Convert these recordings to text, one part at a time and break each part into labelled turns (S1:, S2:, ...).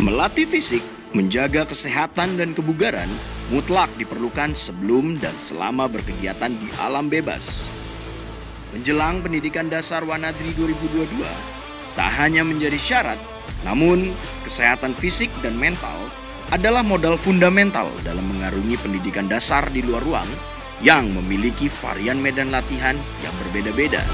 S1: Melatih fisik, menjaga kesehatan dan kebugaran mutlak diperlukan sebelum dan selama berkegiatan di alam bebas. Menjelang pendidikan dasar Wanadri 2022, tak hanya menjadi syarat, namun kesehatan fisik dan mental adalah modal fundamental dalam mengarungi pendidikan dasar di luar ruang yang memiliki varian medan latihan yang berbeda-beda.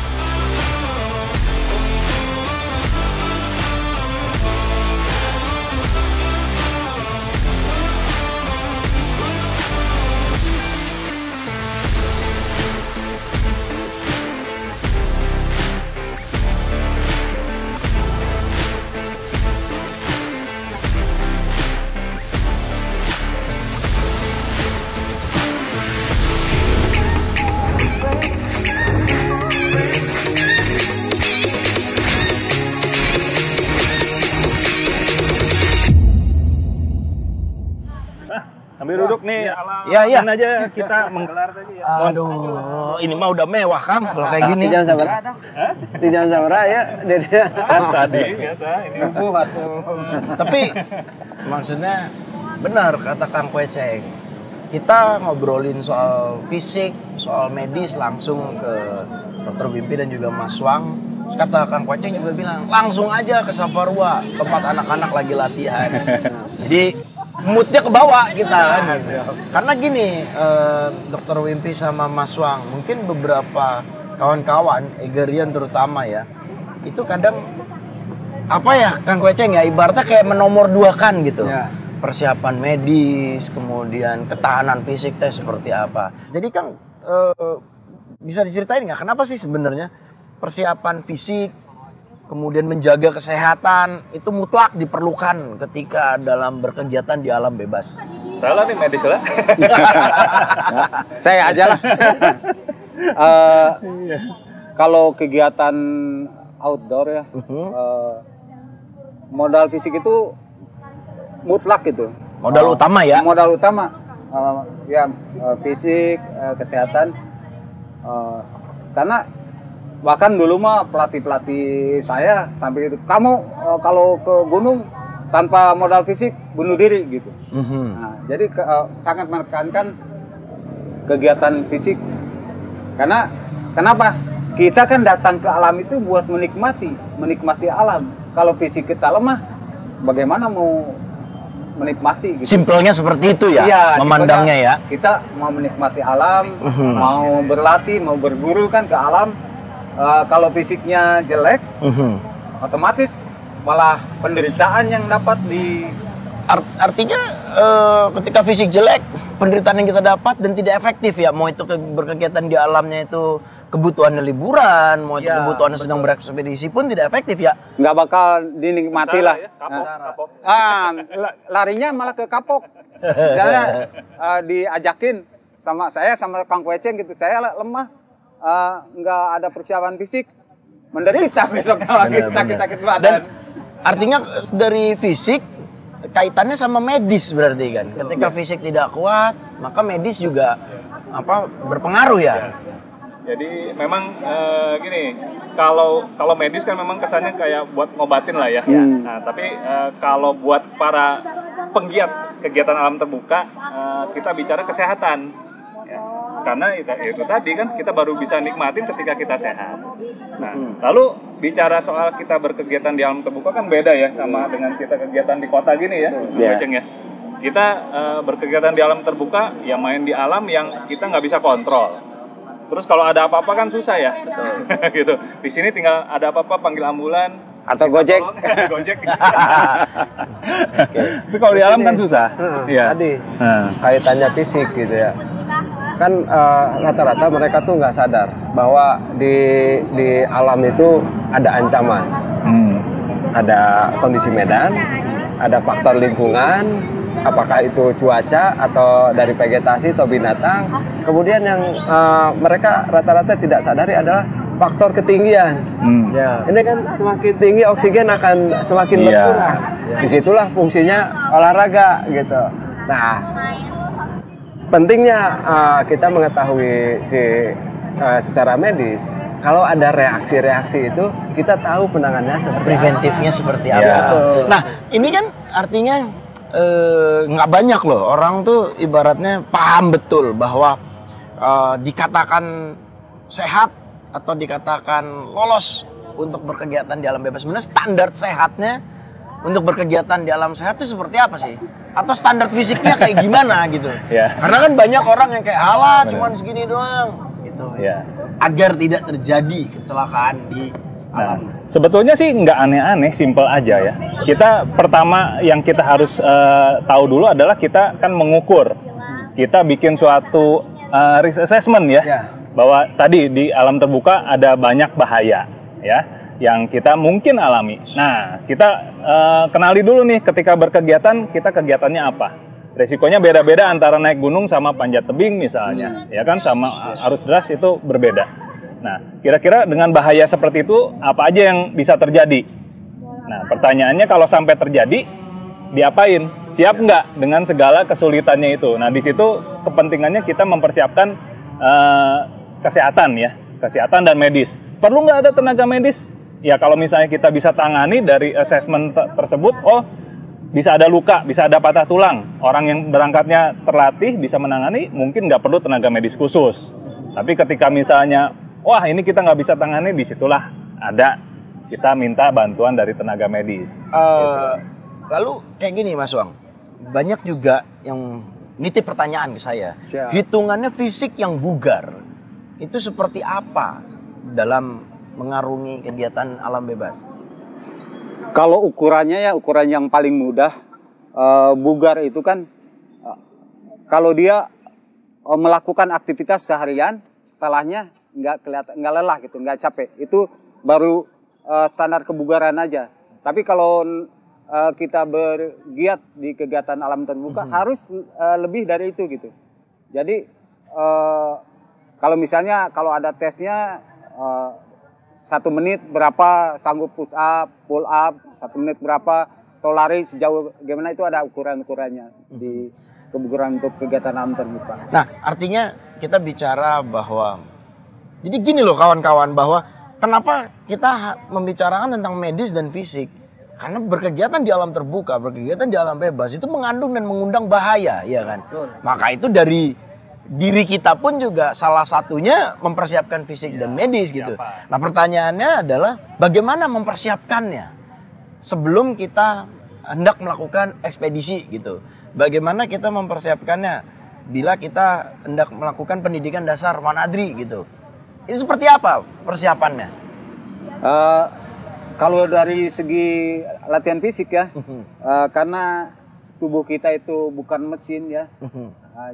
S2: Sambil duduk nih,
S3: ya
S2: aja kita menggelar saja ya.
S3: Aduh, ini mah udah mewah Kang kalau kayak gini.
S4: Di jam sabaraha? Di jam sabaraha ya?
S2: Tadi biasa ini.
S3: Tapi maksudnya benar kata Kang Kweceng. Kita ngobrolin soal fisik, soal medis langsung ke Dr. Wimpi dan juga Mas Wang. Terus kata Kang Kweceng juga bilang, langsung aja ke Saparua, tempat anak-anak lagi latihan. Jadi moodnya ke bawah kita kan. Karena gini, Dr. Wimpi sama Mas Wang, mungkin beberapa kawan-kawan, Egerian terutama ya, itu kadang apa ya Kang Kweceng ya, ibaratnya kayak menomorduakan gitu ya. Persiapan medis, kemudian ketahanan fisik teh seperti apa. Jadi Kang, bisa diceritain nggak kenapa sih sebenarnya persiapan fisik, kemudian menjaga kesehatan itu mutlak diperlukan ketika dalam berkegiatan di alam bebas?
S2: Salah nih medis lah.
S4: Saya aja lah. Kalau kegiatan outdoor ya, modal fisik itu mutlak gitu.
S3: Modal utama ya?
S4: Modal utama. Fisik, kesehatan. Karena bahkan dulu mah pelatih saya sampai itu, kamu kalau ke gunung tanpa modal fisik bunuh diri gitu. Nah, jadi sangat menekankan kegiatan fisik. Karena kenapa? Kita kan datang ke alam itu buat menikmati alam. Kalau fisik kita lemah, bagaimana mau menikmati? Gitu.
S3: Simpelnya seperti itu ya, iya, memandangnya ya.
S4: Kita mau menikmati alam, mau berlatih, mau berburu kan ke alam. Kalau fisiknya jelek, otomatis malah penderitaan yang dapat di...
S3: Artinya ketika fisik jelek, penderitaan yang kita dapat dan tidak efektif ya. Mau itu berkegiatan di alamnya itu kebutuhannya liburan, mau itu kebutuhannya sedang berekspedisi pun tidak efektif ya.
S4: Nggak bakal dinikmati lah.
S2: Ya, kapok.
S4: Larinya malah ke kapok. Misalnya diajakin sama saya, sama Kang Kweceng gitu, saya lemah. Nggak ada persiapan fisik, menderita besoknya lagi sakit-sakit badan. Dan
S3: artinya dari fisik kaitannya sama medis berarti kan. Ketika fisik tidak kuat, maka medis juga berpengaruh ya.
S2: Jadi memang gini, kalau medis kan memang kesannya kayak buat ngobatin lah ya. Nah, tapi kalau buat para penggiat kegiatan alam terbuka, kita bicara kesehatan. Karena itu tadi kan kita baru bisa nikmatin ketika kita sehat. Nah, lalu bicara soal kita berkegiatan di alam terbuka kan beda ya sama dengan kita kegiatan di kota gini ya, Kweceng ya. Kita berkegiatan di alam terbuka ya, main di alam yang kita nggak bisa kontrol. Terus kalau ada apa-apa kan susah ya, gitu. Di sini tinggal ada apa-apa panggil ambulan
S4: atau Gojek.
S2: Gojek. Tapi kalau di alam kan susah. Iya.
S4: Tadi kaitannya fisik gitu ya. Kan rata-rata mereka tuh nggak sadar bahwa di alam itu ada ancaman, ada kondisi medan, ada faktor lingkungan, apakah itu cuaca atau dari vegetasi atau binatang. Kemudian yang mereka rata-rata tidak sadari adalah faktor ketinggian. Ini kan semakin tinggi oksigen akan semakin berkurang. Disitulah fungsinya olahraga gitu. Nah, pentingnya kita mengetahui secara medis kalau ada reaksi-reaksi itu kita tahu penanganannya seperti
S3: Preventifnya seperti apa.
S2: Ya.
S3: Nah, ini kan artinya nggak banyak loh orang tuh ibaratnya paham betul bahwa dikatakan sehat atau dikatakan lolos untuk berkegiatan di alam bebas. Sebenarnya standar sehatnya untuk berkegiatan di alam sehat itu seperti apa sih? Atau standar fisiknya kayak gimana gitu?
S2: Ya.
S3: Karena kan banyak orang yang kayak halah cuman segini doang gitu.
S2: Ya.
S3: Agar tidak terjadi kecelakaan di alam.
S2: Sebetulnya sih nggak aneh-aneh, simple aja ya. Kita pertama yang kita harus tahu dulu adalah kita kan mengukur. Kita bikin suatu risk assessment ya, bahwa tadi di alam terbuka ada banyak bahaya ya yang kita mungkin alami. Nah, kita kenali dulu nih ketika berkegiatan, kita kegiatannya apa. Resikonya beda-beda antara naik gunung sama panjat tebing misalnya, ya kan, sama arus deras itu berbeda. Nah, kira-kira dengan bahaya seperti itu apa aja yang bisa terjadi? Nah, pertanyaannya kalau sampai terjadi, diapain? Siap nggak dengan segala kesulitannya itu? Nah, di situ kepentingannya kita mempersiapkan kesehatan ya, kesehatan dan medis. Perlu nggak ada tenaga medis? Ya kalau misalnya kita bisa tangani dari assessment tersebut, oh bisa ada luka, bisa ada patah tulang. Orang yang berangkatnya terlatih bisa menangani, mungkin nggak perlu tenaga medis khusus. Tapi ketika misalnya, wah ini kita nggak bisa tangani, disitulah ada kita minta bantuan dari tenaga medis.
S3: Lalu kayak gini Mas Wang, banyak juga yang nitip pertanyaan ke saya. Hitungannya fisik yang bugar itu seperti apa dalam mengarungi kegiatan alam bebas?
S5: Kalau ukurannya ya ukuran yang paling mudah, bugar itu kan kalau dia melakukan aktivitas seharian, setelahnya nggak kelihatan, nggak lelah gitu, nggak capek, itu baru standar kebugaran aja. Tapi kalau kita bergiat di kegiatan alam terbuka harus lebih dari itu gitu. Jadi kalau misalnya kalau ada tesnya 1 menit berapa sanggup push up, pull up, 1 menit berapa, atau lari sejauh gimana, itu ada ukuran-ukurannya di kebugaran untuk kegiatan alam terbuka.
S3: Nah, artinya kita bicara bahwa, jadi gini loh kawan-kawan, bahwa kenapa kita membicarakan tentang medis dan fisik? Karena berkegiatan di alam terbuka, berkegiatan di alam bebas itu mengandung dan mengundang bahaya, ya kan? Maka itu dari diri kita pun juga salah satunya mempersiapkan fisik dan medis gitu. Nah, pertanyaannya adalah bagaimana mempersiapkannya sebelum kita hendak melakukan ekspedisi gitu. Bagaimana kita mempersiapkannya bila kita hendak melakukan pendidikan dasar Wanadri gitu. Itu seperti apa persiapannya?
S5: Kalau dari segi latihan fisik ya, karena tubuh kita itu bukan mesin ya,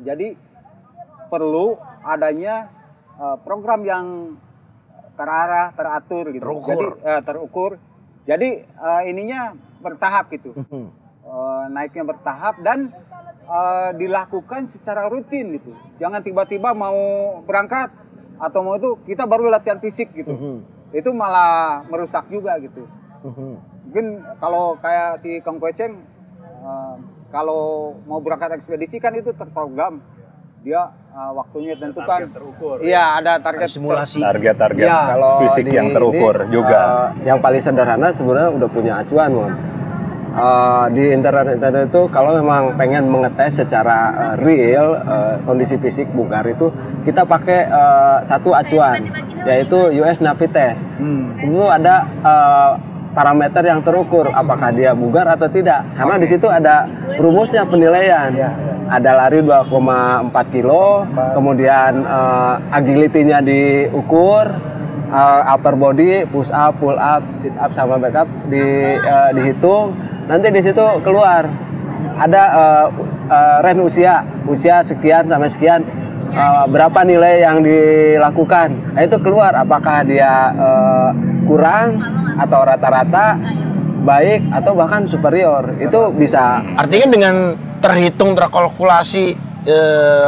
S5: jadi perlu adanya program yang terarah, teratur gitu. Terukur. Jadi ininya bertahap gitu. Naiknya bertahap dan dilakukan secara rutin gitu. Jangan tiba-tiba mau berangkat atau mau itu kita baru latihan fisik gitu. Itu malah merusak juga gitu. Mungkin kalau kayak si Kang Kweceng kalau mau berangkat ekspedisi kan itu terprogram. Dia waktunya tentukan, terukur. Iya, ada target
S3: simulasi.
S2: Target ya, kalau fisik yang terukur juga.
S4: Yang paling sederhana sebenarnya udah punya acuan, Mon. Di internet itu kalau memang pengen mengetes secara real kondisi fisik bugar itu, kita pakai satu acuan, yaitu US Navy Test. Itu ada parameter yang terukur, apakah dia bugar atau tidak. Karena di situ ada rumusnya penilaian. Ada lari 2,4 kilo, kemudian agility-nya diukur, upper body, push up, pull up, sit up sama back up dihitung. Nanti di situ keluar ada range usia sekian sampai sekian, berapa nilai yang dilakukan. Nah, itu keluar apakah dia kurang atau rata-rata, baik atau bahkan superior. Itu bisa.
S3: Artinya dengan terhitung, terkalkulasi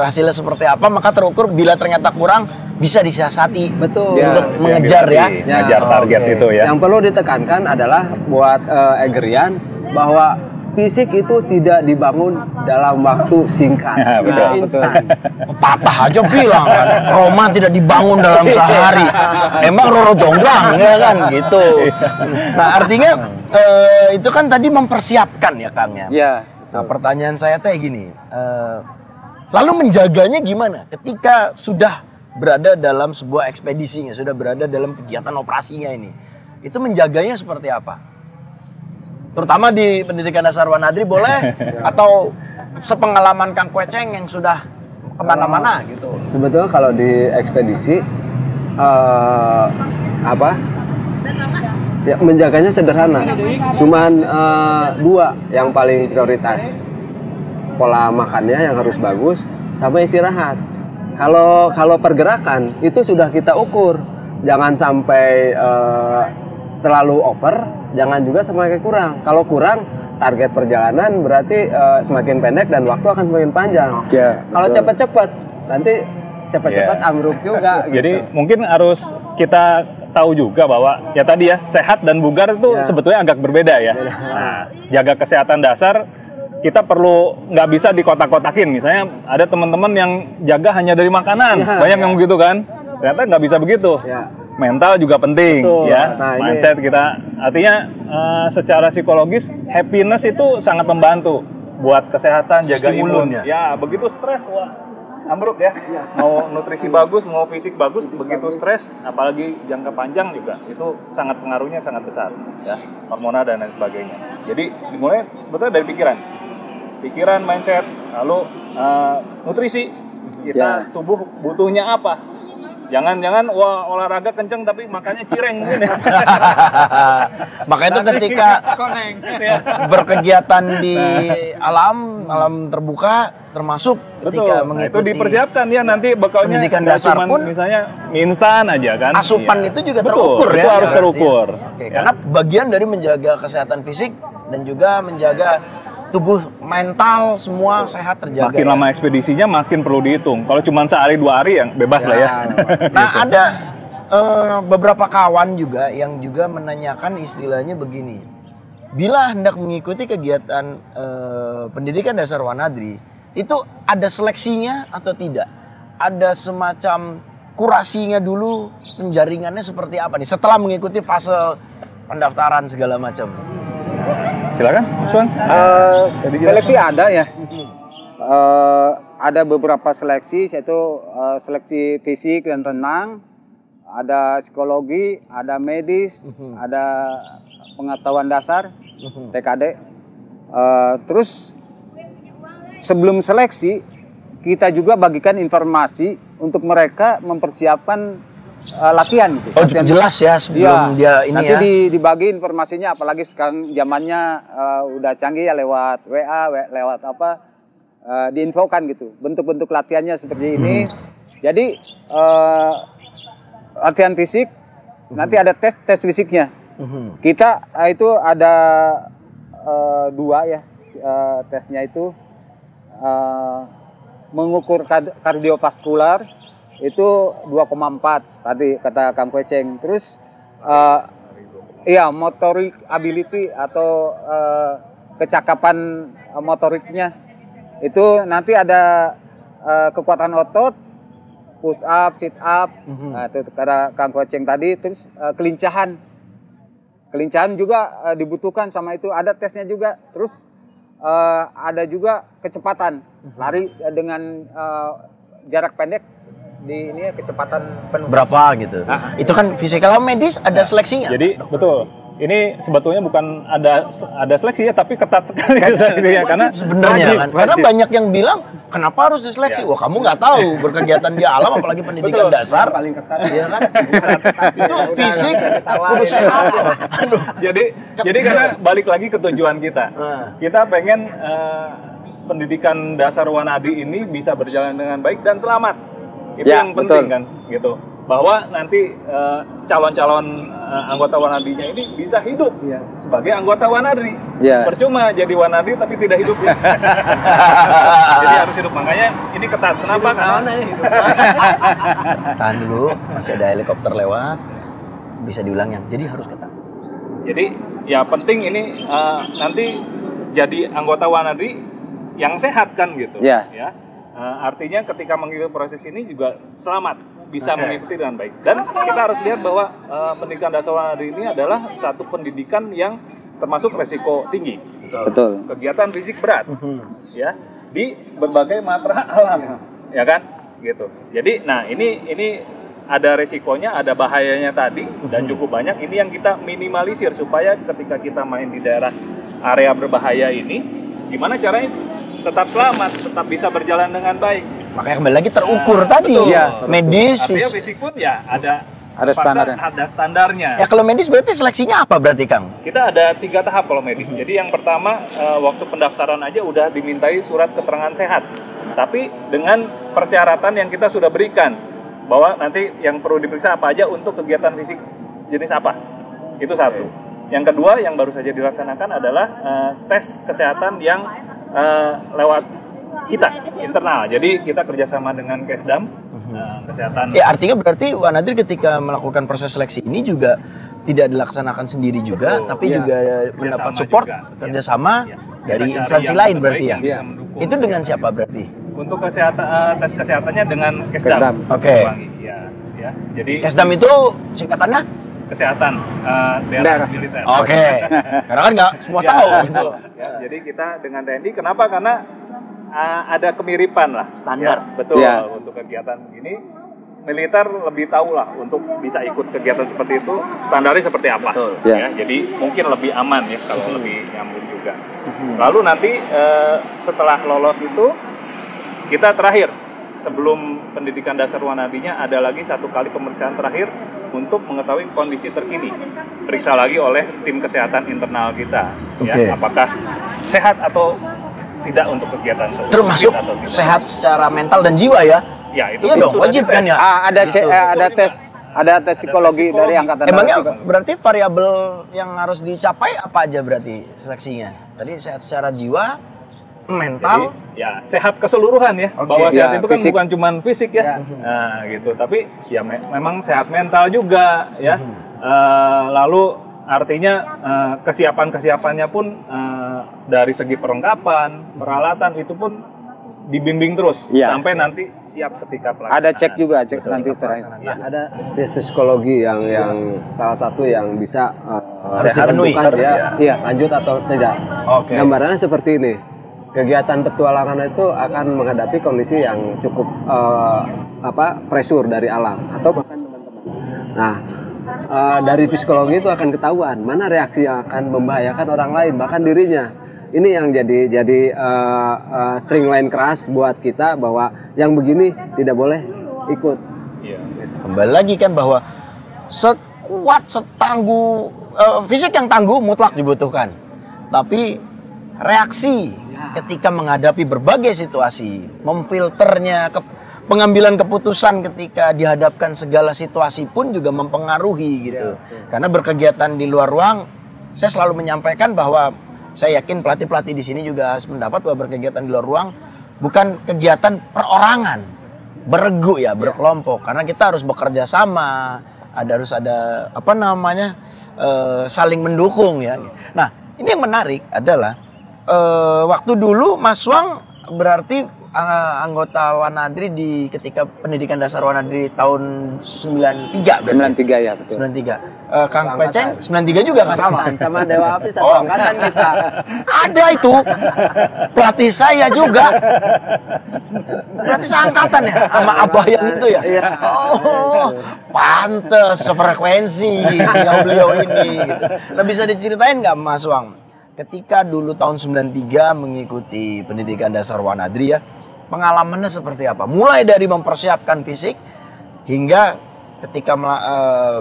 S3: hasilnya seperti apa, maka terukur bila ternyata kurang bisa disiasati.
S4: Betul.
S3: Untuk mengejar ya.
S2: Mengejar target itu ya.
S4: Yang perlu ditekankan adalah buat Egerian bahwa fisik itu tidak dibangun dalam waktu singkat.
S2: Betul.
S4: Instan.
S3: Patah aja bilang kan, Roma tidak dibangun dalam sehari. Emang Roro Jonggrang ya kan gitu. Nah artinya itu kan tadi mempersiapkan ya Kang ya.
S5: Ya.
S3: Nah pertanyaan saya teh gini, lalu menjaganya gimana ketika sudah berada dalam sebuah ekspedisinya, sudah berada dalam kegiatan operasinya ini, itu menjaganya seperti apa? Terutama di pendidikan dasar Wanadri boleh atau sepengalaman Kang Kweceng yang sudah kemana-mana gitu.
S4: Sebetulnya kalau di ekspedisi ya menjaganya sederhana. Cuman dua yang paling prioritas. Pola makannya yang harus bagus sama istirahat. Kalau pergerakan itu sudah kita ukur. Jangan sampai terlalu over, jangan juga semakin kurang. Kalau kurang, target perjalanan berarti semakin pendek dan waktu akan semakin panjang.
S5: Ya,
S4: kalau cepat-cepat, nanti cepat-cepat ambruk juga.
S2: Jadi
S4: gitu.
S2: mungkin harus kita tahu juga bahwa ya tadi ya sehat dan bugar itu sebetulnya agak berbeda ya. Nah, jaga kesehatan dasar kita perlu nggak bisa dikotak-kotakin. Misalnya ada teman-teman yang jaga hanya dari makanan, banyak yang begitu kan. Ternyata nggak bisa begitu. Mental juga penting. Betul. Ya, mindset kita. Artinya secara psikologis happiness itu sangat membantu buat kesehatan, jaga imun. Ya, begitu stres wah ambruk ya. Mau nutrisi bagus, mau fisik bagus, begitu stres, apalagi jangka panjang juga itu sangat pengaruhnya sangat besar. Ya, hormonal dan lain sebagainya. Jadi dimulai sebetulnya dari pikiran, mindset, lalu nutrisi. Kita tubuh butuhnya apa? Jangan wah olahraga kenceng tapi makannya cireng mungkin ya.
S3: Maka itu ketika berkegiatan di alam terbuka termasuk ketika mengikuti
S2: itu dipersiapkan ya nanti bekalnya
S3: pendidikan dasar pun
S2: misalnya mie instan aja kan.
S3: Asupan itu juga terukur ya.
S2: Itu harus terukur.
S3: Karena bagian dari menjaga kesehatan fisik dan juga menjaga tubuh mental semua sehat terjaga.
S2: Makin lama ekspedisinya makin perlu dihitung. Kalau cuma sehari 2 hari yang bebas lah ya.
S3: Nah ada beberapa kawan juga yang juga menanyakan istilahnya begini. Bila hendak mengikuti kegiatan pendidikan dasar Wanadri, itu ada seleksinya atau tidak? Ada semacam kurasinya dulu, penjaringannya seperti apa nih setelah mengikuti fase pendaftaran segala macam?
S2: Silakan, Suan.
S5: Seleksi ada ya. Ada beberapa seleksi, yaitu seleksi fisik dan renang, ada psikologi, ada medis, ada pengetahuan dasar, TKD. Terus sebelum seleksi kita juga bagikan informasi untuk mereka mempersiapkan latihan gitu.
S3: Oh latihan. Jelas ya sebelum dia ini
S5: nanti
S3: ya.
S5: Dibagi informasinya, apalagi sekarang zamannya udah canggih ya, lewat WA, lewat apa, diinfokan gitu. Bentuk-bentuk latihannya seperti ini. Jadi latihan fisik, nanti ada tes fisiknya. Kita itu ada 2 ya, tesnya itu mengukur kardiovaskular itu 2,4 tadi kata Kang Kweceng. Terus motorik ability atau kecakapan motoriknya itu nanti ada kekuatan otot, push up, sit up, nah, itu kata Kang Kweceng tadi. Terus kelincahan juga dibutuhkan sama itu, ada tesnya juga. Terus ada juga kecepatan lari dengan jarak pendek di ini ya, kecepatan penuh
S3: berapa gitu. Itu kan fisikal medis ada seleksinya.
S2: Jadi betul. Ini sebetulnya bukan ada seleksi ya, tapi ketat sekali seleksinya karena
S3: sebenarnya kan. Karena banyak yang bilang kenapa harus diseleksi? Wah, kamu nggak tahu berkegiatan di alam apalagi pendidikan dasar paling ketat ya kan. Itu fisik kudu sehat.
S2: Jadi karena balik lagi ke tujuan kita. Kita pengen pendidikan dasar Wanadri ini bisa berjalan dengan baik dan selamat. Itu yang penting kan, gitu. Bahwa nanti calon-calon anggota Wanadrinya ini bisa hidup sebagai anggota Wanadri. Percuma jadi Wanadri tapi tidak hidup ya. Jadi harus hidup, makanya ini ketat. Kenapa? Karena
S3: tahan dulu, masih ada helikopter lewat. Bisa diulang yang. Jadi harus ketat.
S2: Jadi ya penting ini nanti jadi anggota Wanadri yang sehat kan gitu.
S5: Ya.
S2: Ya. Artinya ketika mengikuti proses ini juga selamat, bisa mengikuti dengan baik. Dan kita harus lihat bahwa pendidikan dasar Wanadri ini adalah satu pendidikan yang termasuk resiko tinggi.
S5: Betul.
S2: Kegiatan fisik berat, ya, di berbagai matra alam, ya kan, gitu. Jadi, nah ini ada resikonya, ada bahayanya tadi, dan cukup banyak. Ini yang kita minimalisir supaya ketika kita main di daerah area berbahaya ini, gimana caranya tetap selamat, tetap bisa berjalan dengan baik.
S3: Makanya kembali lagi terukur tadi.
S2: Betul.
S3: Ya, medis,
S2: Artinya fisik pun ya ada
S5: standarnya.
S2: Ada standarnya.
S3: Ya kalau medis berarti seleksinya apa berarti Kang?
S2: Kita ada 3 tahap kalau medis. Jadi yang pertama waktu pendaftaran aja udah dimintai surat keterangan sehat. Tapi dengan persyaratan yang kita sudah berikan bahwa nanti yang perlu diperiksa apa aja untuk kegiatan fisik jenis apa. Itu satu. Yang kedua yang baru saja dilaksanakan adalah tes kesehatan yang lewat kita internal. Jadi kita kerjasama dengan Kesdam kesehatan.
S3: Ya artinya berarti Wanadri ketika melakukan proses seleksi ini juga tidak dilaksanakan sendiri juga,
S2: Betul.
S3: tapi
S5: Ya.
S3: juga mendapat support kerjasama dari instansi lain berarti ya. Itu dengan siapa berarti?
S2: Untuk kesehatan tes kesehatannya dengan Kesdam.
S5: Kesdam.
S3: Oke.
S2: Ya. Jadi
S3: Kesdam itu singkatannya?
S2: kesehatan daerah militer.
S3: Oke. Karena kan nggak semua tahu gitu.
S2: Betul. Ya, jadi kita dengan TNI kenapa? Karena ada kemiripan lah standar. Ya, betul.
S5: Ya.
S2: Untuk kegiatan begini militer lebih tahu lah untuk bisa ikut kegiatan seperti itu standarnya seperti apa.
S3: Betul.
S2: Ya, jadi mungkin lebih aman ya kalau lebih nyambung juga. Lalu nanti setelah lolos itu kita terakhir sebelum pendidikan dasar Wanadrinya ada lagi 1 kali pemeriksaan terakhir untuk mengetahui kondisi terkini. Periksa lagi oleh tim kesehatan internal kita, ya, apakah sehat atau tidak untuk kegiatan tersebut.
S3: Termasuk
S2: atau tidak.
S3: sehat secara mental dan jiwa ya?
S2: Ya, itu
S3: Iya dong,
S2: sudah
S3: wajib
S2: dites.
S3: kan ya?
S5: Ada tes psikologi dari angkatan
S3: Emangnya
S5: darat juga.
S3: berarti variabel yang harus dicapai apa aja berarti seleksinya? Tadi sehat secara jiwa, mental,
S2: Jadi, ya sehat keseluruhan ya.
S3: Oke.
S2: Bahwa sehat
S5: Ya,
S2: itu kan
S5: fisik.
S2: bukan cuma fisik ya. Nah, gitu. Tapi ya memang sehat mental juga ya. Lalu artinya kesiapannya pun dari segi perlengkapan, peralatan itu pun dibimbing terus
S5: Ya.
S2: sampai nanti siap ketika pelaksanaan.
S5: Ada cek juga, cek nanti terakhir.
S2: Ya.
S4: Ada tes psikologi yang salah satu yang bisa
S3: Harus
S4: sehat
S3: dipenuhi.
S4: bukan dia
S5: Iya.
S4: lanjut atau tidak.
S3: Oke.
S4: Gambarannya seperti ini. Kegiatan petualangan itu akan menghadapi kondisi yang cukup pressure dari alam atau bahkan teman-teman. Nah, dari psikologi itu akan ketahuan mana reaksi yang akan membahayakan orang lain bahkan dirinya. Ini yang jadi string line keras buat kita bahwa yang begini tidak boleh ikut.
S2: Iya.
S3: kembali lagi kan bahwa sekuat setangguh fisik yang tangguh mutlak dibutuhkan, tapi reaksi ketika menghadapi berbagai situasi, memfilternya, pengambilan keputusan ketika dihadapkan segala situasi pun juga mempengaruhi gitu. Karena berkegiatan di luar ruang, saya selalu menyampaikan bahwa saya yakin pelatih-pelatih di sini juga sependapat bahwa berkegiatan di luar ruang bukan kegiatan perorangan, beregu ya, berkelompok. Karena kita harus bekerja sama, harus ada saling mendukung ya. Nah, ini yang menarik adalah waktu dulu Mas Wang berarti anggota Wanadri di ketika pendidikan dasar Wanadri tahun 93 berarti.
S5: 93 ya, betul.
S3: 93. Kang Peceng 93 juga kan?
S4: Sama Dewa Api satu angkatan kita.
S3: Ada itu. Pelatih saya juga. Berarti seangkatan ya sama Abah yang itu ya? Oh, pantes sefrekuensi beliau ini gitu. Nah, bisa diceritain nggak Mas Wang? Ketika dulu tahun 93 mengikuti pendidikan dasar Wanadri ya, pengalamannya seperti apa? Mulai dari mempersiapkan fisik hingga ketika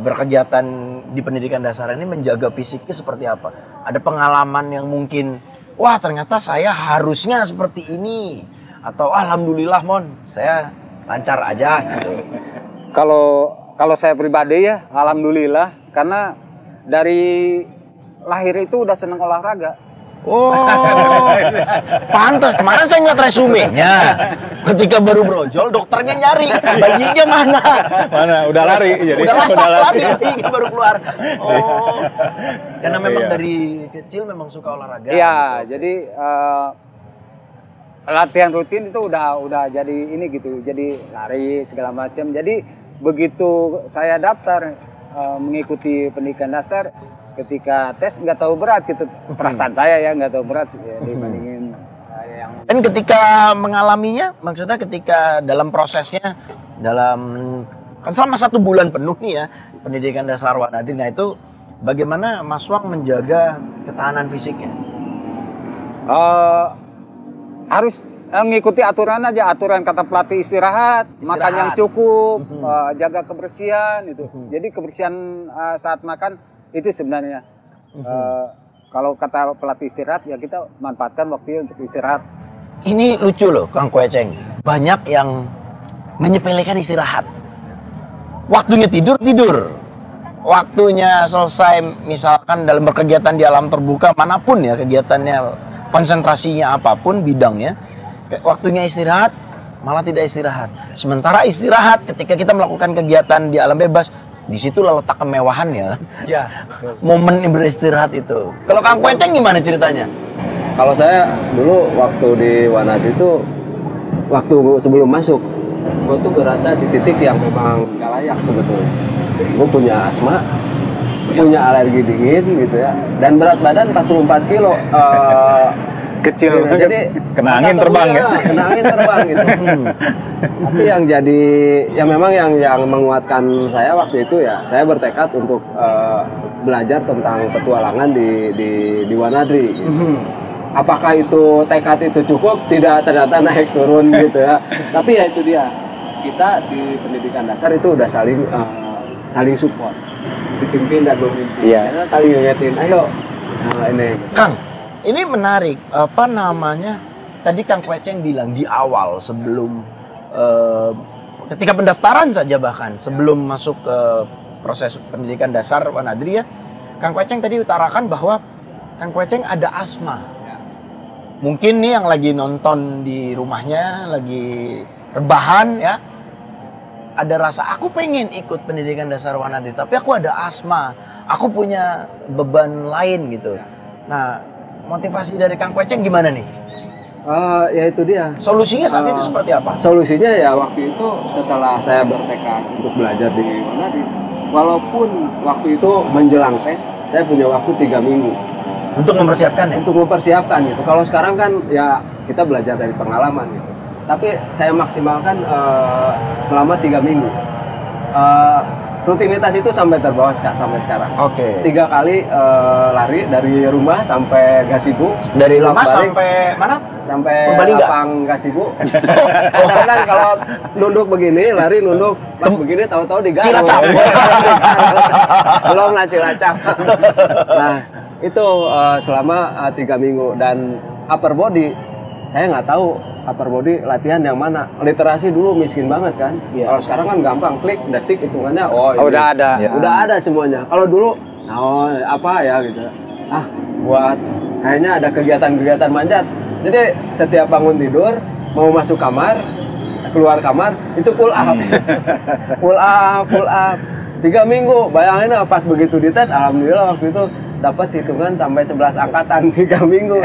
S3: berkegiatan di pendidikan dasar ini menjaga fisiknya seperti apa? Ada pengalaman yang mungkin, wah ternyata saya harusnya seperti ini, atau alhamdulillah Mon, saya lancar aja gitu.
S5: Kalau saya pribadi ya, alhamdulillah, karena dari lahir itu udah seneng olahraga.
S3: Oh, pantas. Kemarin saya ngeliat resumenya. Ketika baru brojol, dokternya nyari bayinya mana.
S2: Mana? Udah lari. Jadi
S3: Udah masak lari, bayinya baru keluar. Oh, karena memang dari kecil memang suka olahraga.
S5: Iya,
S3: gitu.
S5: jadi latihan rutin itu udah jadi ini gitu, jadi lari segala macam. Jadi begitu saya daftar mengikuti pendidikan dasar, ketika tes nggak tahu berat gitu, perasaan saya ya nggak tahu berat ya, dibandingin yang.
S3: Dan ketika mengalaminya, maksudnya ketika dalam prosesnya, kan selama 1 bulan penuh nih ya pendidikan dasar Wanadri, nah itu bagaimana Mas Wang menjaga ketahanan fisiknya?
S5: Harus ngikuti aturan aja, aturan kata pelatih istirahat, makan yang cukup, jaga kebersihan itu. Jadi kebersihan saat makan itu sebenarnya kalau kata pelatih istirahat ya kita manfaatkan waktunya untuk istirahat.
S3: Ini lucu loh Kang Kweceng, banyak yang menyepelekan istirahat. Waktunya tidur, waktunya selesai misalkan dalam berkegiatan di alam terbuka manapun ya kegiatannya, konsentrasinya apapun bidangnya, waktunya istirahat malah tidak istirahat. Sementara istirahat ketika kita melakukan kegiatan di alam bebas, di situ letak kemewahan ya.
S5: Ya.
S3: Momen beristirahat itu. Kalau Kang Kweceng gimana ceritanya?
S4: Kalau saya dulu waktu di Wanadri itu, waktu sebelum masuk, gue tuh berada di titik yang memang gak layak sebetulnya. Gue punya asma, punya alergi dingin gitu ya, dan berat badan 44 kilo.
S5: Kecil.
S4: Jadi
S2: kena angin terbang ya.
S4: Kena angin terbang gitu. Tapi yang jadi, yang memang yang menguatkan saya waktu itu ya, saya bertekad untuk belajar tentang petualangan di Wanadri. Gitu. Apakah itu tekad itu cukup? Tidak, ternyata naik turun gitu ya. Tapi ya itu dia, kita di pendidikan dasar itu udah saling support, dipimpin dan memimpin. Karena saling ngingetin, ayo. Nah, ini.
S3: Kang, ini menarik, apa namanya? Tadi Kang Kweceng bilang di awal sebelum ketika pendaftaran saja bahkan sebelum masuk ke proses pendidikan dasar Wanadri ya, Kang Kweceng tadi utarakan bahwa Kang Kweceng ada asma. Mungkin nih yang lagi nonton di rumahnya, lagi rebahan ya, ada rasa aku pengen ikut pendidikan dasar Wanadri, tapi aku ada asma, aku punya beban lain gitu. Nah, motivasi dari Kang Kweceng gimana nih?
S4: Ya itu dia.
S3: Solusinya saat itu seperti apa?
S4: Solusinya ya waktu itu setelah saya bertekad untuk belajar di Wanadri, walaupun waktu itu menjelang tes, saya punya waktu 3 minggu.
S3: Untuk mempersiapkan ya?
S4: Untuk mempersiapkan gitu. Kalau sekarang kan ya kita belajar dari pengalaman gitu. Tapi saya maksimalkan selama 3 minggu. Rutinitas itu sampai terbawa sampai sekarang.
S3: Oke.
S4: 3 kali lari dari rumah sampai Gasibu.
S3: Dari rumah sampai mana?
S4: Sampai
S3: Purbalingga?
S4: lapang Gasibu. Kadang-kadang kalau nunduk begini, lari nunduk, pas begini tahu-tahu digaruk.
S3: Cilacap.
S4: Belum lah Cilacap. Nah, itu selama 3 minggu. Dan upper body, saya nggak tahu upper body latihan yang mana. Literasi dulu miskin banget kan.
S3: Iya.
S4: Kalau sekarang kan gampang, klik, detik hitungannya.
S5: Udah ada.
S4: Ya. Udah ada semuanya. Kalau dulu, apa ya gitu. Buat kayaknya ada kegiatan-kegiatan manjat. Jadi setiap bangun tidur, mau masuk kamar, keluar kamar, itu pull up. Pull up. 3 minggu, bayangin pas begitu dites, alhamdulillah waktu itu dapat hitungan sampai 11 angkatan 3 minggu.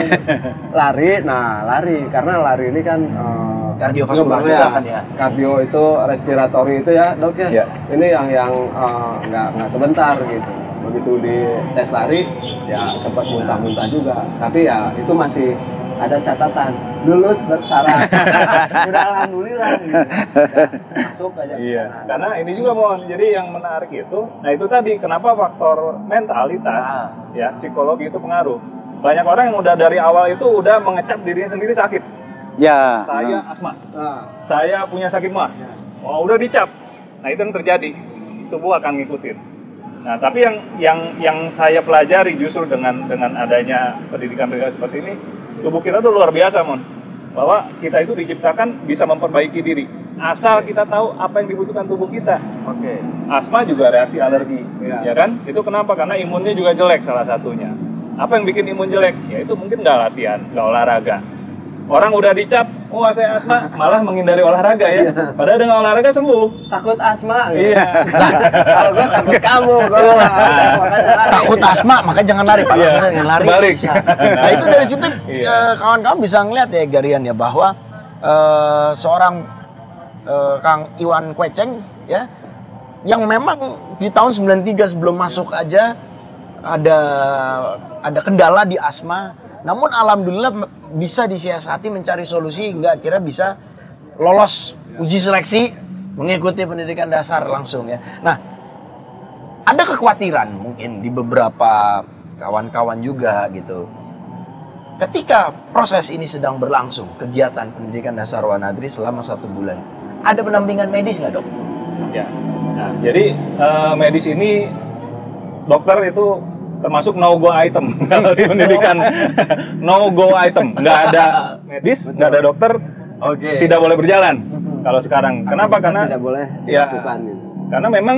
S4: Lari, karena lari ini kan
S3: Kardiovaskular juga kan ya.
S4: Kardio itu respiratori itu ya dok ya. Ini yang nggak sebentar gitu. Begitu di tes lari ya sempat muntah-muntah juga. Tapi ya itu masih ada catatan lulus bersyarat. Udah alhamdulillah gitu. Ya, masuk aja ke sana.
S2: Karena ini juga jadi yang menarik itu, nah itu tadi kenapa faktor mentalitas ya, psikologi itu pengaruh. Banyak orang yang udah dari awal itu udah mengecap dirinya sendiri sakit.
S5: Ya.
S2: Saya asma. Saya punya sakit mah. Oh, udah dicap. Nah, itu yang terjadi. Tubuh akan ngikutin. Nah, tapi yang saya pelajari justru dengan adanya pendidikan seperti ini, tubuh kita tuh luar biasa, Mon. Bahwa kita itu diciptakan bisa memperbaiki diri. Asal kita tahu apa yang dibutuhkan tubuh kita.
S3: Oke.
S2: Asma juga reaksi alergi, ya kan? Itu kenapa? Karena imunnya juga jelek salah satunya. Apa yang bikin imun jelek? Ya itu mungkin nggak latihan, nggak olahraga. Orang udah dicap, wah saya asma, malah menghindari olahraga ya. Padahal dengan olahraga sembuh.
S4: Takut asma gitu.
S2: Iya.
S4: Kalau gue takut kamu, gue makanya lari.
S3: Takut asma, makanya jangan lari. Padahal sebenarnya jangan lari.
S2: Balik.
S3: Bisa. Nah itu dari situ kawan-kawan bisa ngeliat ya Garian ya bahwa seorang Kang Iwan Kweceng ya yang memang di tahun 93 sebelum masuk aja ada kendala di asma, namun alhamdulillah bisa disiasati mencari solusi hingga akhirnya bisa lolos uji seleksi mengikuti pendidikan dasar langsung ya. Nah, ada kekhawatiran mungkin di beberapa kawan-kawan juga gitu. Ketika proses ini sedang berlangsung, kegiatan pendidikan dasar Wanadri selama 1 bulan, ada pendampingan medis nggak dok?
S2: Ya. Nah, jadi medis ini dokter itu termasuk no-go item kalau di pendidikan. No-go item, nggak ada medis, nggak ada dokter, tidak boleh berjalan. Kalau sekarang, kenapa? Karena
S4: tidak boleh
S2: ya,
S4: dilakukan. Gitu.
S2: Karena memang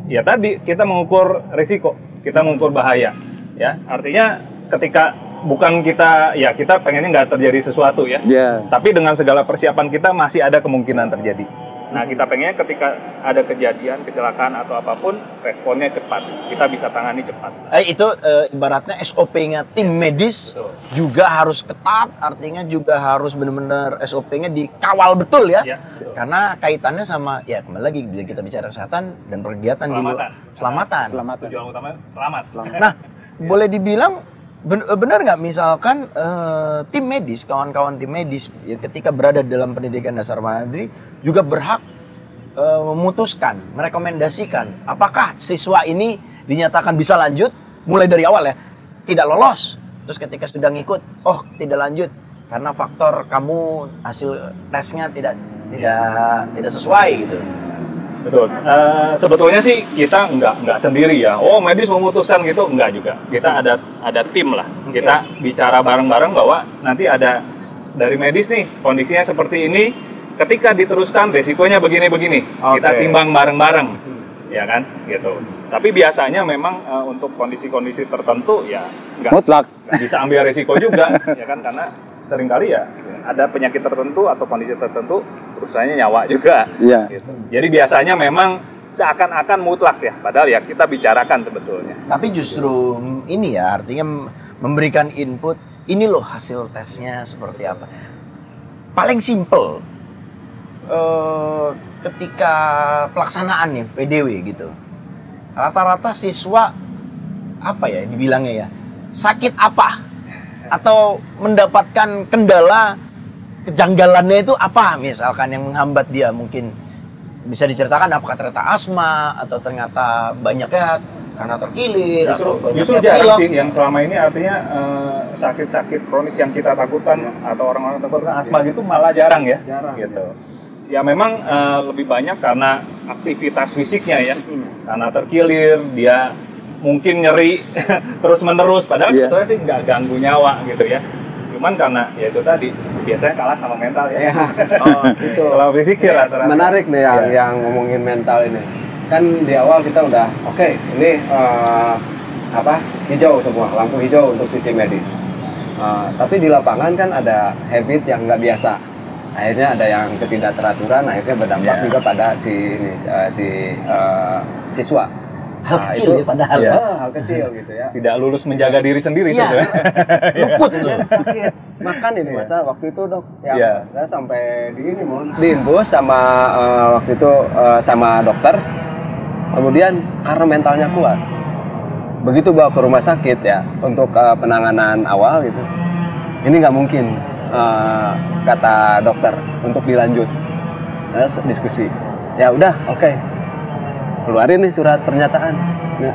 S2: ya tadi kita mengukur risiko, kita mengukur bahaya. Ya, artinya ketika bukan kita pengennya nggak terjadi sesuatu ya. Tapi dengan segala persiapan kita masih ada kemungkinan terjadi. Nah, kita pengennya ketika ada kejadian, kecelakaan atau apapun, responnya cepat. Kita bisa tangani cepat.
S3: Itu ibaratnya SOP-nya tim medis juga harus ketat, artinya juga harus benar-benar SOP-nya dikawal betul ya. Karena kaitannya sama, ya kembali lagi bila kita bicara kesehatan dan kegiatan selamatan.
S2: Tujuan utama selamat.
S3: Nah, boleh dibilang benar nggak misalkan tim medis, kawan-kawan tim medis ya, ketika berada dalam pendidikan dasar Wanadri juga berhak memutuskan, merekomendasikan apakah siswa ini dinyatakan bisa lanjut mulai dari awal ya, tidak lolos, terus ketika sudah ngikut, oh tidak lanjut karena faktor kamu hasil tesnya tidak sesuai gitu.
S2: Betul. Sebetulnya sih kita nggak sendiri ya. Oh medis memutuskan gitu, enggak juga. Kita ada tim lah. Kita bicara bareng-bareng bahwa nanti ada dari medis nih kondisinya seperti ini. Ketika diteruskan resikonya begini-begini. Kita timbang bareng-bareng, ya kan? Gitu. Tapi biasanya memang untuk kondisi-kondisi tertentu ya nggak bisa ambil resiko juga, ya kan? Karena seringkali ya ada penyakit tertentu atau kondisi tertentu urusannya nyawa juga. Gitu. Jadi biasanya memang seakan-akan mutlak ya, padahal ya kita bicarakan sebetulnya.
S3: Tapi justru ini ya artinya memberikan input, ini loh hasil tesnya seperti apa. Paling simple ketika pelaksanaan nih PDW gitu, rata-rata siswa apa ya dibilangnya ya, sakit apa atau mendapatkan kendala kejanggalannya itu apa misalkan yang menghambat dia, mungkin bisa diceritakan apakah ternyata asma atau ternyata banyaknya karena terkilir
S2: justru jarang sih yang selama ini artinya sakit-sakit kronis yang kita takutkan atau orang-orang takutkan asma gitu malah jarang ya gitu. Ya memang lebih banyak karena aktivitas fisiknya ya, karena terkilir dia mungkin nyeri terus menerus padahal sebetulnya sih nggak ganggu nyawa gitu ya. Cuman karena ya itu tadi biasanya kalah sama mental ya.
S4: Itu
S2: kalau fisik sih rata-rata
S4: menarik nih yang ngomongin mental ini. Kan di awal kita udah ini hijau semua, lampu hijau untuk sisi medis. Tapi di lapangan kan ada habit yang nggak biasa. Akhirnya ada yang ketidakteraturan, akhirnya berdampak juga pada siswa.
S3: Hal kecil ya padahal.
S4: Hal kecil gitu ya.
S2: Tidak lulus menjaga diri sendiri sebetulnya.
S3: Luput loh.
S4: Sakit. Makan ini masalah waktu itu dok. Saya sampai diinfus sama waktu itu sama dokter. Kemudian karena mentalnya kuat, begitu bawa ke rumah sakit ya untuk penanganan awal gitu. Ini nggak mungkin kata dokter untuk dilanjut. Terus diskusi. Ya udah, keluarin nih surat pernyataan. Ya.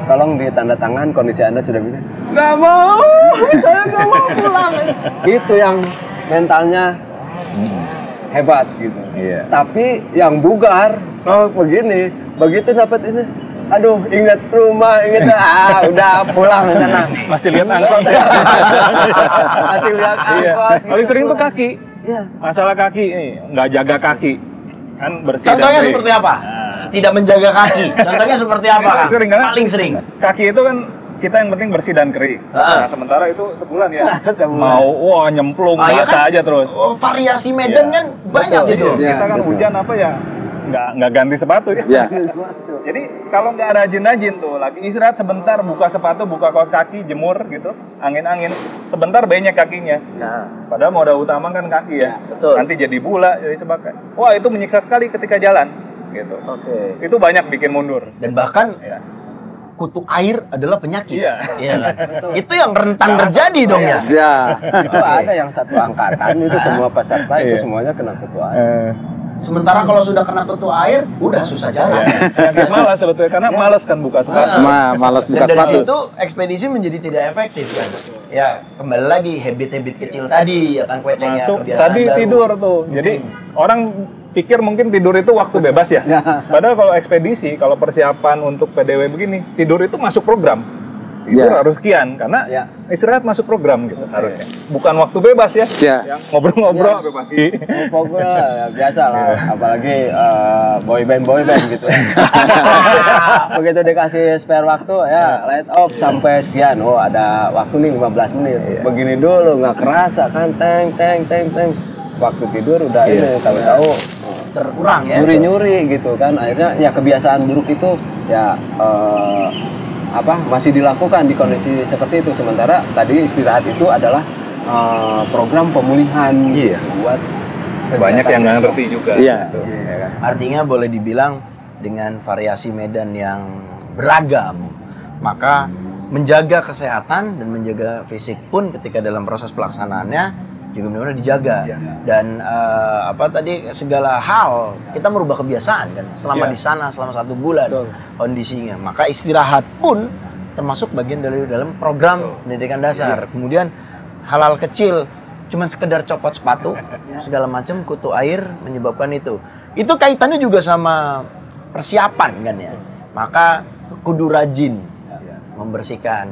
S4: Tolong ditandatangan kondisi Anda sudah begini. Nggak mau, saya nggak mau pulang. Itu yang mentalnya hebat gitu. Tapi yang bugar, begini, begitu dapat ini, aduh ingat rumah, udah pulang sana.
S2: Masih lihat angkot ya?
S4: Masih lihat angkot.
S2: Paling sering tuh kaki. Masalah kaki nih, nggak jaga kaki. Kan bersih.
S3: Contohnya seperti apa? Tidak menjaga kaki. Contohnya seperti apa?
S2: Paling
S3: sering.
S2: Kaki itu kan kita yang penting bersih dan kering. Nah, sementara itu sebulan ya. Mau nyemplung basah aja terus.
S3: Variasi medan kan banyak gitu.
S2: Kita kan hujan apa ya? Nggak ganti sepatu ya. Jadi kalau nggak rajin-rajin tuh, lagi istirahat sebentar, buka sepatu, buka kaos kaki, jemur gitu, angin-angin, sebentar benyek kakinya. Padahal modal utama kan kaki ya.
S3: Betul.
S2: Nanti jadi bula, jadi sebakai. Wah, itu menyiksa sekali ketika jalan, gitu. Itu banyak bikin mundur.
S3: Dan bahkan kutu air adalah penyakit.
S2: Iya.
S3: Kan? Itu yang rentan terjadi dong ya.
S4: Ada yang satu angkatan itu semua peserta itu semuanya kena kutu air.
S3: Sementara kalau sudah kena kutu air, udah susah jalan.
S2: Malas sebetulnya, karena malas kan buka sepatu.
S5: Malas buka
S3: Dan dari
S5: sepatu.
S3: situ ekspedisi menjadi tidak efektif kan. Ya kembali lagi habit-habit kecil tadi ya kan kuecengnya kebiasaan
S2: tadi
S3: baru.
S2: tidur tuh. Jadi orang pikir mungkin tidur itu waktu bebas ya. Padahal kalau ekspedisi, kalau persiapan untuk PDW begini, tidur itu masuk program. Tidur harus sekian karena istirahat masuk program gitu harusnya. Bukan waktu bebas ya. Yang ngobrol-ngobrol sampai pagi.
S4: Pokoknya ya, biasa lah, apalagi boy band gitu. Begitu dikasih spare waktu ya light off sampai sekian. Oh ada waktu nih 15 menit. Begini dulu nggak kerasa kan teng. Waktu tidur udah ini tahu-tahu
S3: terkurang ya.
S4: nyuri gitu kan. Akhirnya ya kebiasaan buruk itu ya masih dilakukan di kondisi seperti itu. Sementara tadi istirahat itu adalah program pemulihan buat
S2: banyak yang nggak ngerti juga.
S3: Gitu. Artinya boleh dibilang dengan variasi medan yang beragam, maka menjaga kesehatan dan menjaga fisik pun ketika dalam proses pelaksanaannya juga benar-benar dijaga. Dan segala hal kita merubah kebiasaan kan selama di sana selama 1 bulan kondisinya. Maka istirahat pun termasuk bagian dari dalam program pendidikan dasar. Kemudian hal-hal kecil, cuman sekedar copot sepatu segala macam, kutu air menyebabkan itu. Itu kaitannya juga sama persiapan kan ya. Maka kudu rajin membersihkan.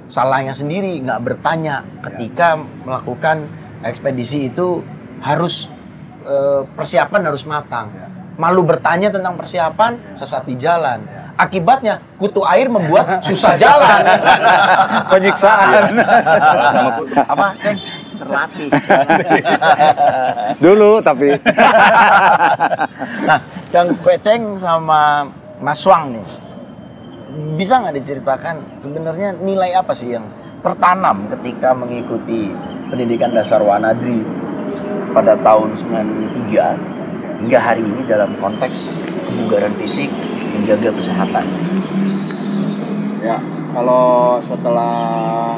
S3: Salahnya sendiri nggak bertanya ketika melakukan ekspedisi itu harus persiapan harus matang. Malu bertanya tentang persiapan, sesat di jalan. Akibatnya kutu air membuat susah jalan.
S5: Penyiksaan.
S3: Apa kan terlatih.
S5: Dulu tapi.
S3: Nah, Kang Kueceng sama Mas Wang nih, bisa nggak diceritakan sebenarnya nilai apa sih yang tertanam ketika mengikuti pendidikan dasar Wanadri pada tahun 93 hingga hari ini dalam konteks kebugaran fisik, menjaga kesehatan?
S4: Ya, kalau setelah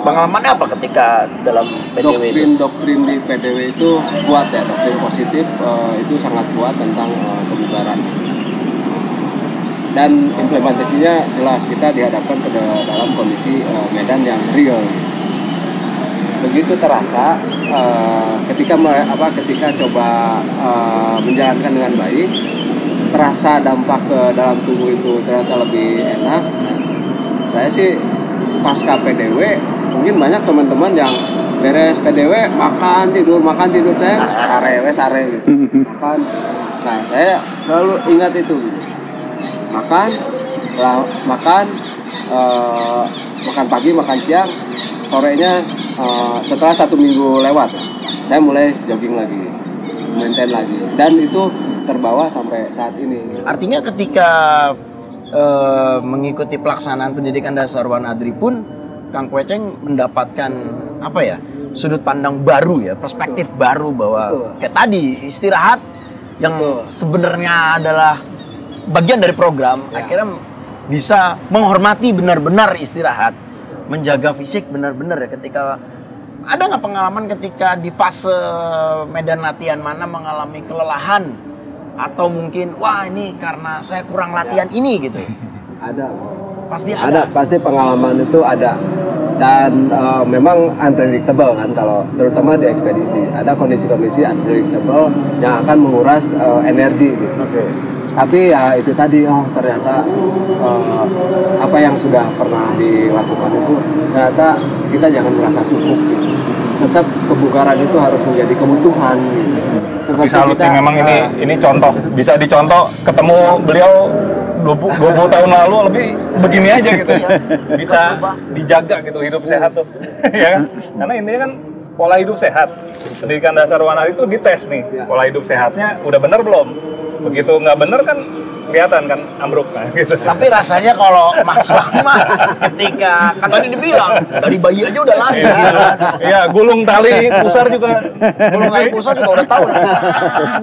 S3: pengalamannya apa ketika dalam PDW itu?
S4: Doktrin di PDW itu kuat ya, doktrin positif itu sangat kuat tentang kebugaran. Dan implementasinya jelas, kita dihadapkan ke dalam kondisi medan yang real. Begitu terasa ketika coba menjalankan dengan baik, terasa dampak ke dalam tubuh itu ternyata lebih enak. Saya sih pasca PDW, mungkin banyak teman-teman yang beres PDW makan tidur saya sare gitu. Nah saya selalu ingat itu. Makan pagi, makan siang, sorenya setelah 1 minggu lewat, saya mulai jogging lagi, maintain lagi, dan itu terbawa sampai saat ini.
S3: Artinya ketika mengikuti pelaksanaan pendidikan dasar Wanadri pun, Kang Kueceng mendapatkan sudut pandang baru ya, perspektif baru bahwa kayak tadi istirahat yang sebenarnya adalah bagian dari program, akhirnya bisa menghormati benar-benar istirahat, menjaga fisik benar-benar ya. Ketika ada nggak pengalaman ketika di fase medan latihan mana mengalami kelelahan atau mungkin wah ini karena saya kurang latihan ini gitu?
S4: Ada.
S3: Pasti ada.
S4: Pasti pengalaman itu ada. Dan memang unpredictable kan, kalau terutama di ekspedisi ada kondisi-kondisi unpredictable yang akan menguras energi gitu. Tapi ya itu tadi, ternyata apa yang sudah pernah dilakukan itu ternyata kita jangan merasa cukup gitu. Tetap kebugaran itu harus menjadi kebutuhan gitu.
S2: Tapi salut sih memang ini contoh, bisa dicontoh, ketemu beliau 20 tahun lalu lebih begini aja gitu. Bisa dijaga gitu hidup sehat tuh. Ya kan? Karena intinya kan pola hidup sehat. Pendidikan dasar Wanadri itu dites nih. Pola hidup sehatnya udah bener belum? Begitu nggak bener kan kelihatan kan ambruk gitu.
S3: Tapi rasanya kalau Mas Rahmat ketika kan tadi dibilang dari bayi aja udah lari gitu kan.
S2: Iya, gulung tali pusar juga.
S3: Gulung tali pusar juga udah tahu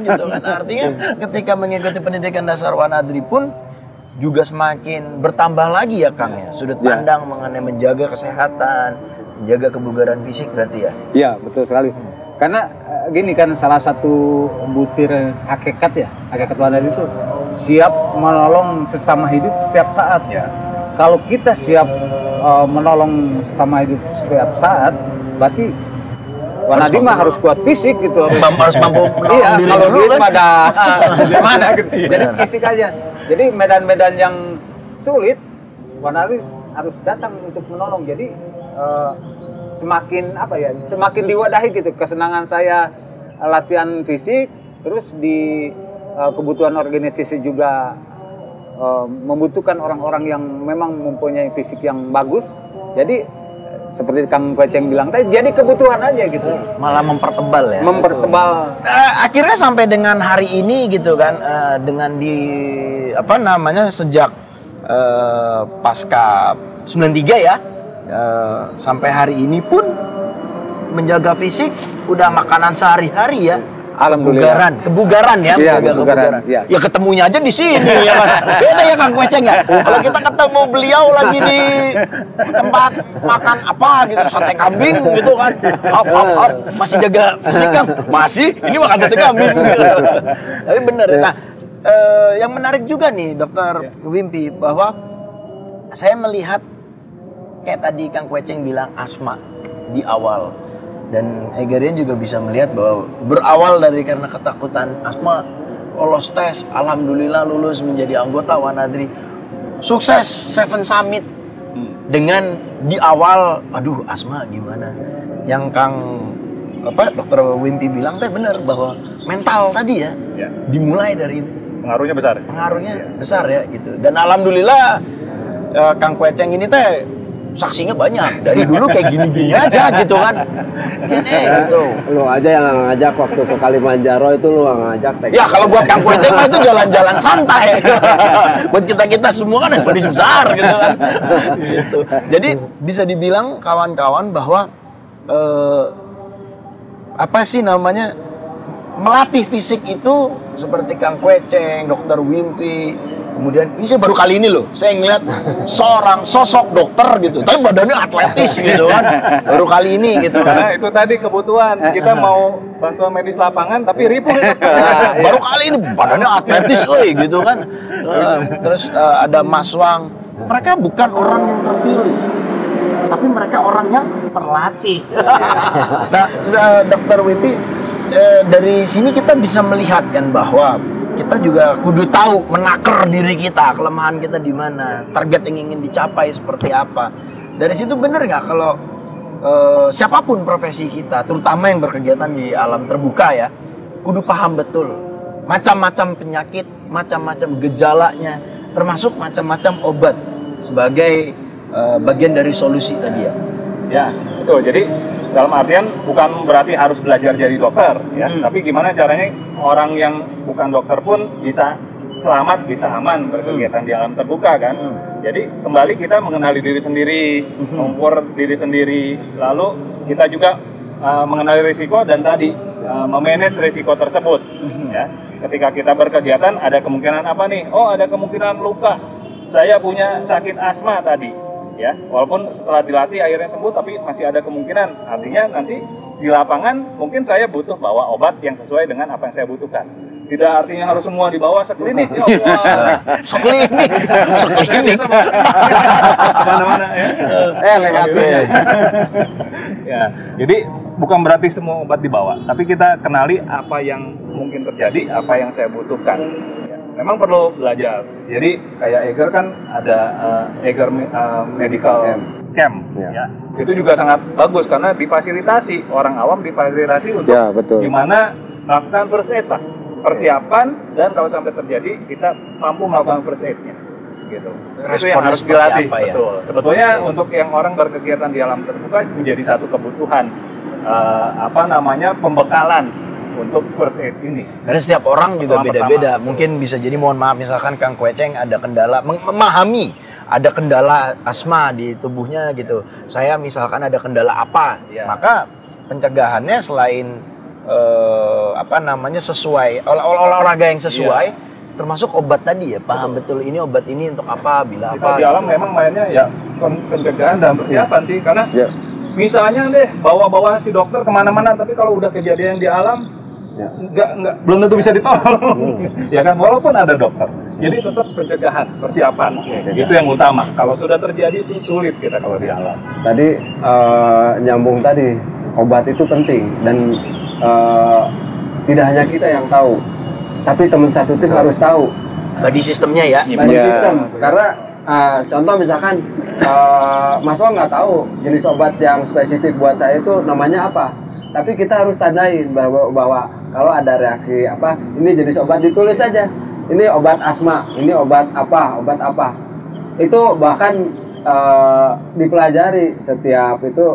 S3: gitu kan. Artinya ketika mengikuti pendidikan dasar Wanadri pun juga semakin bertambah lagi ya Kang ya. Sudut pandang mengenai menjaga kesehatan, menjaga kebugaran fisik berarti ya.
S5: Iya, betul sekali. Karena gini kan salah satu butir hakikat Wanadri itu siap menolong sesama hidup setiap saat.
S2: Ya.
S5: Kalau kita siap menolong sesama hidup setiap saat, berarti Wanadri mah harus kuat fisik gitu.
S3: Harus mampu
S5: iya,
S3: diri
S5: kalau
S3: dulu
S5: duit
S3: kan.
S5: pada gimana gitu. Jadi fisik aja. Jadi medan-medan yang sulit Wanadri harus datang untuk menolong. Jadi semakin diwadahi gitu kesenangan saya latihan fisik, terus di kebutuhan organisasi juga membutuhkan orang-orang yang memang mempunyai fisik yang bagus. Jadi seperti Kang Kweceng bilang tadi, jadi kebutuhan aja gitu.
S3: Malah mempertebal ya.
S5: Mempertebal.
S3: Akhirnya sampai dengan hari ini gitu kan, dengan sejak pasca 93 ya. Sampai hari ini pun menjaga fisik udah makanan sehari-hari ya.
S5: Alhamdulillah.
S3: Kebugaran ya,
S5: iya,
S3: menjaga kebugaran.
S5: Iya.
S3: Ya ketemunya aja di sini ya kan. Beda ya Kang Kweceng ya. Kalau kita ketemu beliau lagi di tempat makan apa gitu, sate kambing gitu kan. Hop, masih jaga fisik Kang? Masih, ini makan sate kambing gitu. Tapi bener ya. Nah, yang menarik juga nih Dokter Wimpi bahwa saya melihat kayak tadi Kang Kweceng bilang asma di awal, dan Egarian juga bisa melihat bahwa berawal dari karena ketakutan asma, lolos tes, alhamdulillah lulus menjadi anggota Wanadri, sukses 7 Summit. Dengan di awal, aduh asma gimana, yang Dokter Wimpi bilang teh benar bahwa mental tadi ya. Dimulai dari
S2: Pengaruhnya
S3: besar ya gitu. Dan alhamdulillah Kang Kweceng ini teh saksinya banyak, dari dulu kayak gini-gini aja gitu kan. Gini gitu.
S4: Lu aja yang ngajak waktu ke Kalimanjaro itu, lu ngajak.
S3: Ya kalau buat Kang Kweceng mah itu jalan-jalan santai. Buat kita semua kan ekspedisi besar gitu kan. Gitu. Jadi bisa dibilang kawan-kawan bahwa melatih fisik itu seperti Kang Kweceng, Dokter Wimpi. Kemudian ini saya baru kali ini loh, saya ngeliat seorang sosok dokter gitu, tapi badannya atletis gitu kan, baru kali ini gitu kan.
S2: Nah, itu tadi kebutuhan, kita mau bantuan medis lapangan tapi ripuh gitu.
S3: Baru kali ini badannya atletis, gitu kan. Terus ada Mas Wang, mereka bukan orang yang terpilih, tapi mereka orang yang terlatih. Nah, Dokter Wimpi, dari sini kita bisa melihat kan bahwa kita juga kudu tahu menakar diri kita, kelemahan kita di mana, target yang ingin dicapai seperti apa. Dari situ bener nggak kalau siapapun profesi kita, terutama yang berkegiatan di alam terbuka ya, kudu paham betul macam-macam penyakit, macam-macam gejalanya, termasuk macam-macam obat sebagai bagian dari solusi tadi ya.
S2: Ya, betul. Jadi dalam artian bukan berarti harus belajar jadi dokter ya, tapi gimana caranya orang yang bukan dokter pun bisa selamat, bisa aman berkegiatan di alam terbuka kan. Jadi kembali kita mengenali diri sendiri, mengukur diri sendiri, lalu kita juga mengenali risiko dan tadi memanage risiko tersebut ya. Ketika kita berkegiatan ada kemungkinan apa nih? Oh, ada kemungkinan luka. Saya punya sakit asma tadi. Ya, walaupun setelah dilatih akhirnya sembuh, tapi masih ada kemungkinan. Artinya nanti di lapangan mungkin saya butuh bawa obat yang sesuai dengan apa yang saya butuhkan. Tidak artinya harus semua dibawa seklinik. Ya Allah.
S3: Seklinik.
S2: Kemana-mana ya.
S5: Lihat
S2: Ya, jadi bukan berarti semua obat dibawa, tapi kita kenali apa yang mungkin terjadi, apa yang saya butuhkan. Memang perlu belajar. Jadi kayak Eger kan ada Eger Medical Camp, ya. Itu juga sangat bagus karena difasilitasi orang awam, difasilitasi untuk gimana melakukan first aid lah, persiapan, dan kalau sampai terjadi kita mampu melakukan first aid-nya. gitu. Itu yang
S3: Responnya
S2: harus
S3: seperti
S2: dilatih,
S3: apa ya?
S2: betul. Sebetulnya untuk yang orang berkegiatan di alam terbuka menjadi satu kebutuhan pembekalan untuk first aid ini.
S3: Karena setiap orang juga
S2: Pertama,
S3: beda-beda.
S2: betul.
S3: Mungkin bisa jadi, mohon maaf, misalkan Kang Kweceng ada kendala memahami ada kendala asma di tubuhnya gitu. Saya misalkan ada kendala apa,
S2: Iya.
S3: maka pencegahannya selain sesuai olahraga yang sesuai, termasuk obat tadi ya, paham betul ini obat ini untuk apa, bila
S2: Kita
S3: apa.
S2: di alam memang mainnya ya pencegahan dan persiapan sih, karena
S4: Ya.
S2: misalnya deh bawa-bawa si dokter kemana-mana, tapi kalau udah kejadian di alam
S4: Ya.
S2: belum tentu bisa ditolong. Ya kan, walaupun ada dokter. Jadi tetap pencegahan, persiapan itu yang utama. Kalau sudah terjadi itu sulit kita kalau di alam.
S4: Tadi nyambung tadi, obat itu penting dan tidak hanya kita yang tahu, tapi teman satu tim harus tahu
S3: Body sistemnya ya.
S4: body system. Karena contoh misalkan Mas Wong nggak tahu jenis obat yang spesifik buat saya itu namanya apa, tapi kita harus tandain bahwa kalau ada reaksi apa, ini jenis obat, ditulis aja. Ini obat asma, ini obat apa. Itu bahkan dipelajari setiap itu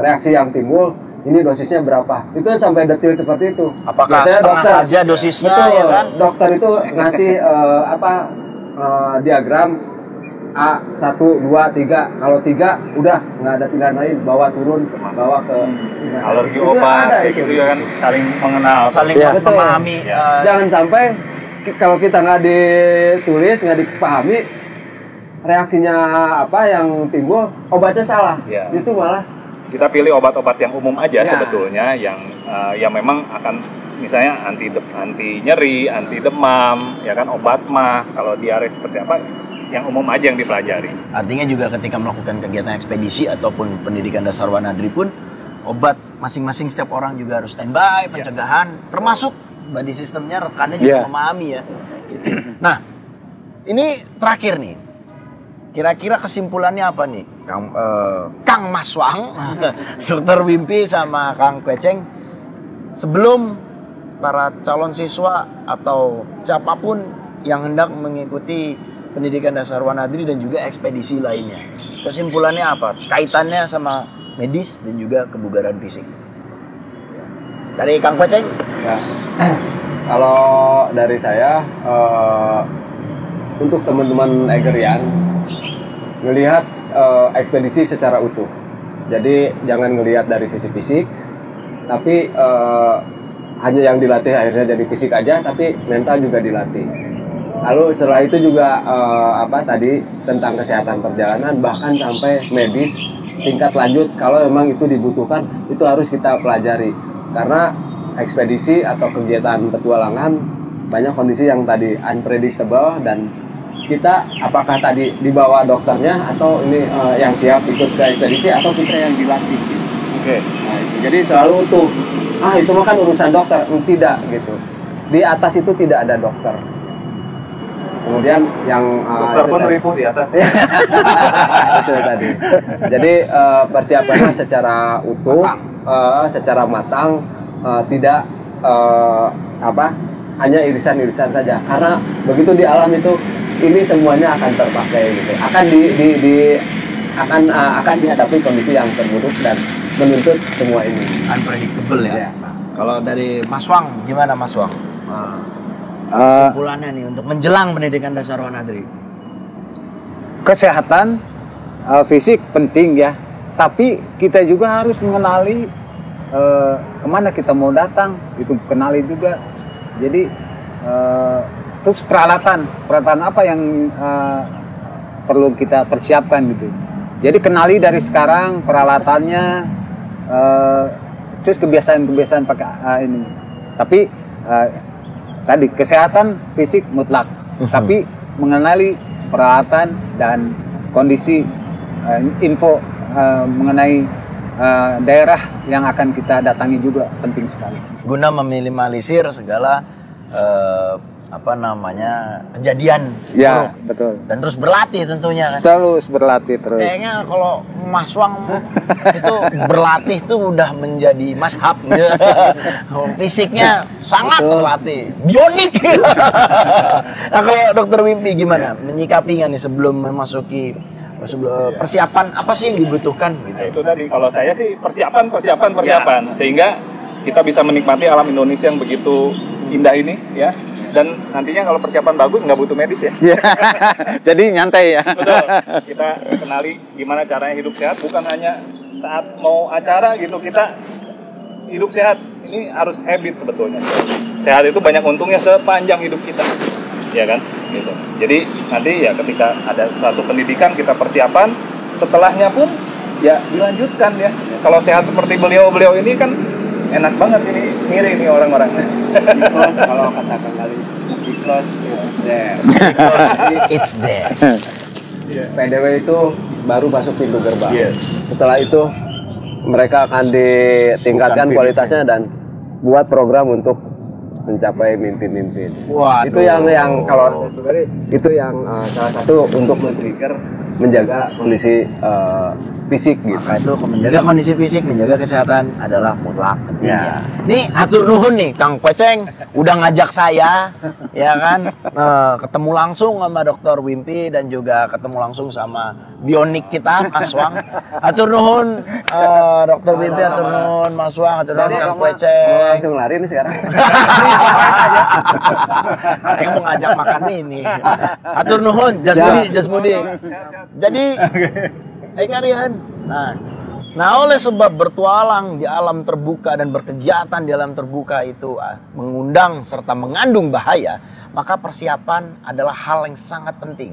S4: reaksi yang timbul, ini dosisnya berapa. Itu sampai detail seperti itu.
S3: Apakah
S4: Biasanya
S3: setengah saja dosisnya,
S4: betul,
S3: ya kan?
S4: dokter itu ngasih diagram A 1, 2, 3. Kalau 3 udah nggak ada pilihan lain, bawa turun, bawa ke
S2: Alergi
S4: Itu
S2: obat
S4: ada
S2: kayak
S4: itu.
S2: gitu ya kan, saling mengenal.
S3: Saling
S4: Ya, betul.
S3: memahami.
S4: Jangan sampai kalau kita nggak ditulis, nggak dipahami, reaksinya apa yang timbul, obatnya salah.
S2: Ya.
S4: Itu malah
S2: Kita pilih obat-obat yang umum aja
S4: Ya.
S2: sebetulnya, yang memang akan misalnya anti nyeri, anti demam, ya kan, obat mah kalau diare seperti apa, yang umum aja yang dipelajari.
S3: Artinya juga ketika melakukan kegiatan ekspedisi ataupun pendidikan dasar Wanadri pun, obat masing-masing setiap orang juga harus standby, pencegahan, termasuk body sistemnya, rekannya juga memahami ya. Nah, ini terakhir nih, kira-kira kesimpulannya apa nih, Kang Mas Wang, Dr. Wimpi sama Kang Kweceng, sebelum para calon siswa atau siapapun yang hendak mengikuti pendidikan dasar Wanadri dan juga ekspedisi lainnya, kesimpulannya apa? Kaitannya sama medis dan juga kebugaran fisik. Dari Kang Kweceng?
S4: ya. Kalau dari saya untuk teman-teman Egerian melihat ekspedisi secara utuh. Jadi jangan ngelihat dari sisi fisik, tapi hanya yang dilatih akhirnya jadi fisik aja, tapi mental juga dilatih. Lalu setelah itu juga tadi tentang kesehatan perjalanan, bahkan sampai medis tingkat lanjut kalau memang itu dibutuhkan, itu harus kita pelajari. Karena ekspedisi atau kegiatan petualangan banyak kondisi yang tadi unpredictable, dan kita apakah tadi dibawa dokternya atau ini yang siap ikut ke ekspedisi atau kita yang dilatih.
S2: Oke.
S4: Nah, itu. Jadi selalu utuh. Itu mah kan urusan dokter, tidak gitu. Di atas itu tidak ada dokter. Kemudian yang
S2: Dokter pun ribu di atas.
S4: itu tadi. Jadi persiapannya secara utuh, secara matang, tidak hanya irisan-irisan saja. Karena begitu di alam itu, ini semuanya akan terpakai gitu. Akan dihadapi kondisi yang terburuk dan menuntut semua ini.
S3: Unpredictable ya.
S4: Ya.
S3: Kalau dari Mas Wang, gimana Mas Wang? Kesimpulannya nih untuk menjelang pendidikan dasar Wanadri.
S5: Kesehatan fisik penting ya, tapi kita juga harus mengenali kemana kita mau datang, itu kenali juga. Jadi terus peralatan apa yang perlu kita persiapkan gitu. Jadi kenali dari sekarang peralatannya, terus kebiasaan pakai ini. Tapi tadi kesehatan fisik mutlak, tapi mengenali peralatan dan kondisi info mengenai daerah yang akan kita datangi juga penting sekali.
S3: Guna meminimalisir segala apa namanya kejadian
S5: Ya,
S3: buruk.
S5: betul.
S3: Dan terus berlatih tentunya kan.
S5: Terus berlatih terus.
S3: Kayaknya kalau Mas Wang itu berlatih tuh udah menjadi mashab. Fisiknya sangat terlatih, bionik. Nah kalau Dokter Wimpi gimana menyikapi nih sebelum memasuki persiapan apa sih yang dibutuhkan gitu?
S2: Nah, itu tadi kalau saya sih persiapan sehingga kita bisa menikmati alam Indonesia yang begitu indah ini ya. Dan nantinya kalau persiapan bagus nggak butuh medis ya.
S5: Jadi nyantai ya.
S2: Betul. Kita kenali gimana caranya hidup sehat, bukan hanya saat mau acara gitu kita hidup sehat. Ini harus habit sebetulnya. Sehat itu banyak untungnya sepanjang hidup kita. Ya kan? Gitu. Jadi nanti ya ketika ada suatu pendidikan kita persiapan, setelahnya pun ya dilanjutkan ya. Kalau sehat seperti beliau-beliau ini kan enak banget ini, mirip nih orang-orang.
S4: Because kalau katakan kali, because it's there.
S3: It's there.
S4: PDW itu baru masuk pintu gerbang. Setelah itu mereka akan ditingkatkan kualitasnya dan buat program untuk mencapai mimpi-mimpi. Itu yang kalau itu yang salah satu untuk men-trigger menjaga kondisi fisik gitu.
S3: Maka itu menjaga kondisi fisik, menjaga kesehatan adalah mutlak. Ya. Nih hatur nuhun nih Kang Kweceng udah ngajak saya ya kan ketemu langsung sama Dokter Wimpi dan juga ketemu langsung sama bionik kita Mas Wang. Hatur nuhun Dokter Wimpi, hatur nuhun Mas Wang, hatur nuhun Kang Kweceng.
S4: Langsung lari nih sekarang.
S3: Saya mau ngajak makan ini. Hatur nuhun, Jasmudi. Jadi kalian. Nah, oleh sebab bertualang di alam terbuka dan berkegiatan di alam terbuka itu mengundang serta mengandung bahaya, maka persiapan adalah hal yang sangat penting.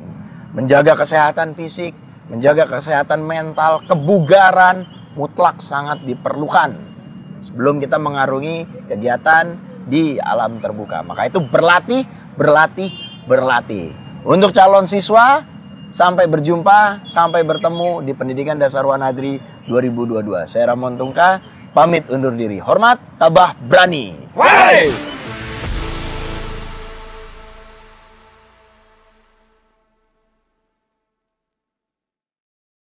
S3: Menjaga kesehatan fisik, menjaga kesehatan mental, kebugaran mutlak sangat diperlukan sebelum kita mengarungi kegiatan di alam terbuka. Maka itu berlatih. Untuk calon siswa, sampai berjumpa, sampai bertemu di Pendidikan Dasar Wanadri 2022. Saya Ramon Tungka, pamit undur diri. Hormat, tabah, berani.
S2: Woi!